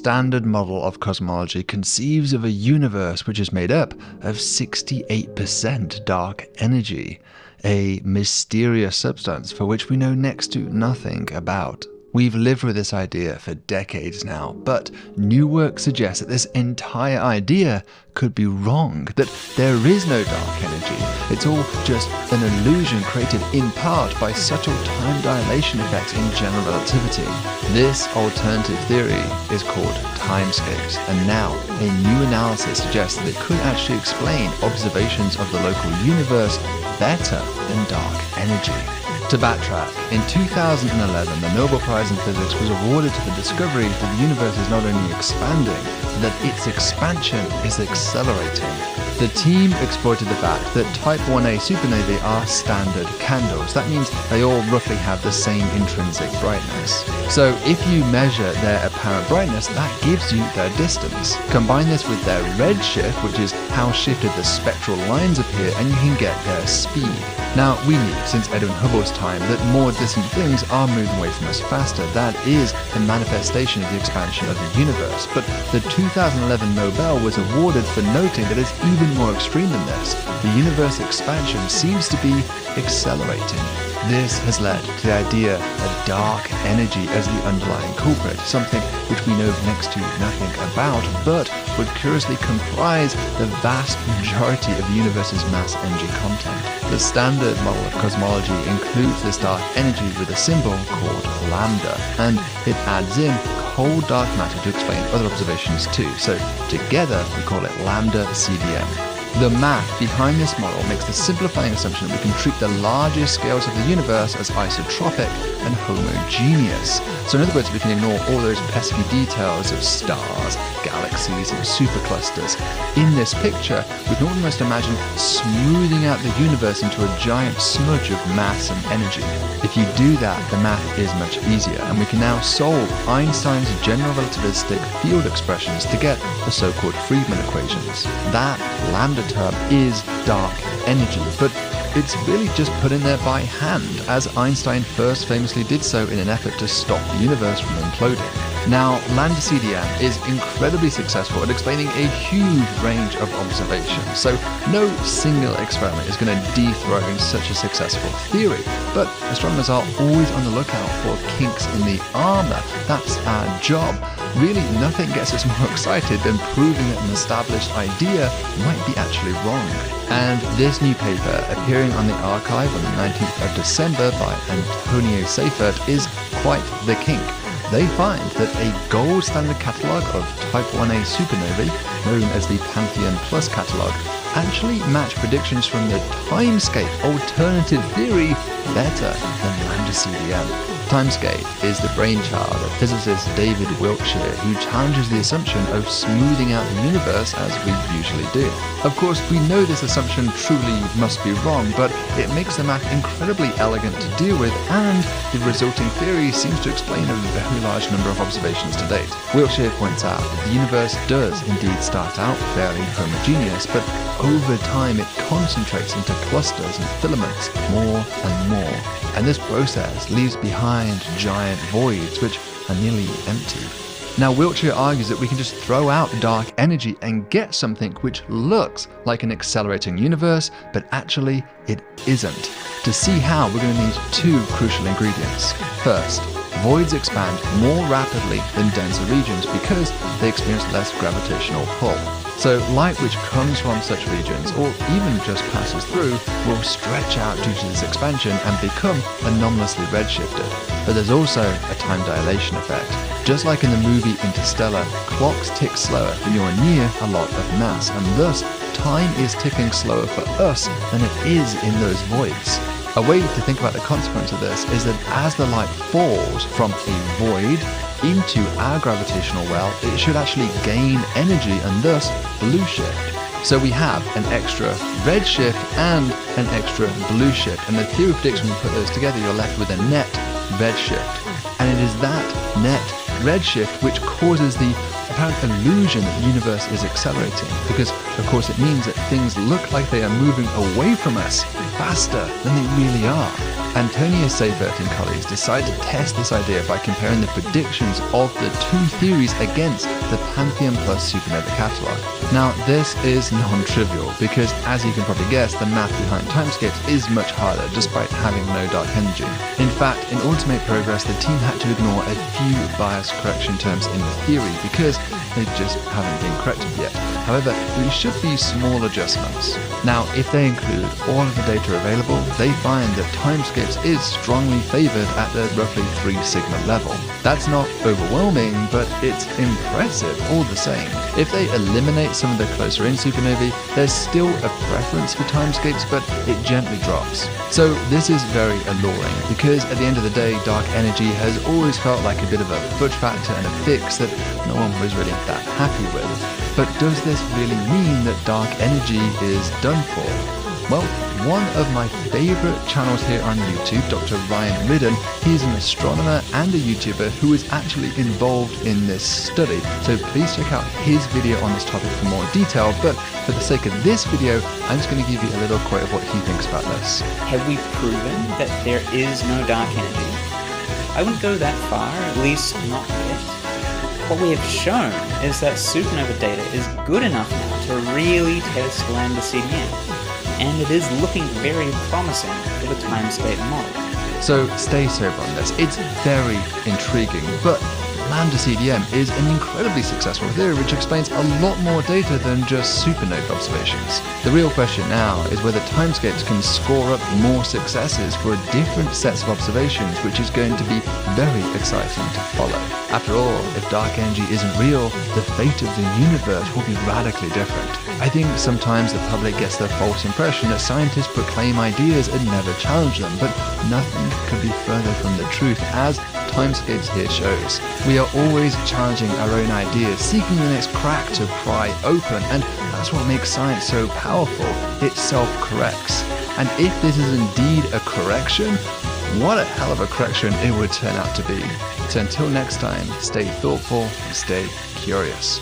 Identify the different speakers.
Speaker 1: standard model of cosmology conceives of a universe which is made up of 68% dark energy, a mysterious substance for which we know next to nothing about. We've lived with this idea for decades now, but new work suggests that this entire idea could be wrong, that there is no dark energy. It's all just an illusion created in part by subtle time dilation effects in general relativity. This alternative theory is called timescapes, and now a new analysis suggests that it could actually explain observations of the local universe better than dark energy. To backtrack, in 2011 the Nobel Prize in Physics was awarded to the discovery that the universe is not only expanding, but that its expansion is accelerating. The team exploited the fact that Type 1a supernovae are standard candles. That means they all roughly have the same intrinsic brightness. So if you measure their apparent brightness, that gives you their distance. Combine this with their redshift, which is how shifted the spectral lines appear, and you can get their speed. Now, we knew since Edwin Hubble's time that more distant things are moving away from us faster. That is the manifestation of the expansion of the universe. But the 2011 Nobel was awarded for noting that it's even more extreme than this. The universe expansion seems to be accelerating. This has led to the idea of dark energy as the underlying culprit, something which we know next to nothing about, but would curiously comprise the vast majority of the universe's mass energy content. The standard model of cosmology includes this dark energy with a symbol called lambda, and it adds in cold dark matter to explain other observations too, so together we call it lambda CDM. The math behind this model makes the simplifying assumption that we can treat the largest scales of the universe as isotropic and homogeneous. So in other words, we can ignore all those pesky details of stars, galaxies, and superclusters. In this picture, we can almost imagine smoothing out the universe into a giant smudge of mass and energy. If you do that, the math is much easier, and we can now solve Einstein's general relativistic field expressions to get the so-called Friedmann equations. That lambda term is dark energy, but it's really just put in there by hand, as Einstein first famously did so in an effort to stop the universe from imploding. Now, lambda CDM is incredibly successful at explaining a huge range of observations, so no single experiment is going to dethrone such a successful theory, but astronomers are always on the lookout for kinks in the armor. That's our job. Really, nothing gets us more excited than proving that an established idea might be actually wrong. And this new paper, appearing on the archive on the 19th of December by Antonio Seifert, is quite the kink. They find that a gold standard catalogue of Type 1a supernovae, known as the Pantheon Plus catalogue, actually match predictions from the timescape alternative theory better than lambda CDM. Timescape is the brainchild of physicist David Wiltshire, who challenges the assumption of smoothing out the universe as we usually do. Of course, we know this assumption truly must be wrong, but it makes the math incredibly elegant to deal with, and the resulting theory seems to explain a very large number of observations to date. Wiltshire points out that the universe does indeed start out fairly homogeneous, but over time it concentrates into clusters and filaments more and more. And this process leaves behind giant voids which are nearly empty. Now, Wiltshire argues that we can just throw out dark energy and get something which looks like an accelerating universe, but actually it isn't. To see how, we're going to need two crucial ingredients. First, voids expand more rapidly than denser regions because they experience less gravitational pull. So light which comes from such regions, or even just passes through, will stretch out due to this expansion and become anomalously redshifted. But there's also a time dilation effect. Just like in the movie Interstellar, clocks tick slower when you're near a lot of mass, and thus time is ticking slower for us than it is in those voids. A way to think about the consequence of this is that as the light falls from a void into our gravitational well, it should actually gain energy and thus blue shift. So we have an extra red shift and an extra blue shift, and the theory predicts when you put those together, you're left with a net red shift. And it is that net red shift which causes the apparent illusion that the universe is accelerating, because of course it means that things look like they are moving away from us faster than they really are. Antonius Seifert and colleagues decided to test this idea by comparing the predictions of the two theories against the Pantheon plus supernova catalogue. Now, this is non-trivial because, as you can probably guess, the math behind timescapes is much harder despite having no dark energy. In fact, in order to make progress, the team had to ignore a few bias correction terms in the theory because they just haven't been corrected yet. However, there should be small adjustments. Now, if they include all of the data available, they find that timescapes is strongly favoured at the roughly 3 sigma level. That's not overwhelming, but it's impressive all the same. If they eliminate some of the closer in supernovae, there's still a preference for timescapes, but it gently drops. So this is very alluring, because at the end of the day, dark energy has always felt like a bit of a fudge factor and a fix that no one was really that happy with. But does this really mean that dark energy is done for? Well, one of my favourite channels here on YouTube, Dr. Ryan Ridden, he's an astronomer and a YouTuber who is actually involved in this study. So please check out his video on this topic for more detail. But for the sake of this video, I'm just going to give you a little quote of what he thinks about this.
Speaker 2: Have we proven that there is no dark energy? I wouldn't go that far, at least not yet. What we have shown is that supernova data is good enough now to really test lambda CDM, and it is looking very promising for the timescape model.
Speaker 1: So stay sober on this. It's very intriguing, but lambda CDM is an incredibly successful theory which explains a lot more data than just supernova observations. The real question now is whether timescapes can score up more successes for different sets of observations, which is going to be very exciting to follow. After all, if dark energy isn't real, the fate of the universe will be radically different. I think sometimes the public gets the false impression that scientists proclaim ideas and never challenge them, but nothing could be further from the truth, as timescapes here shows. We are always challenging our own ideas, seeking the next crack to pry open, and that's what makes science so powerful. It self-corrects. And if this is indeed a correction, what a hell of a correction it would turn out to be. So until next time, stay thoughtful and stay curious.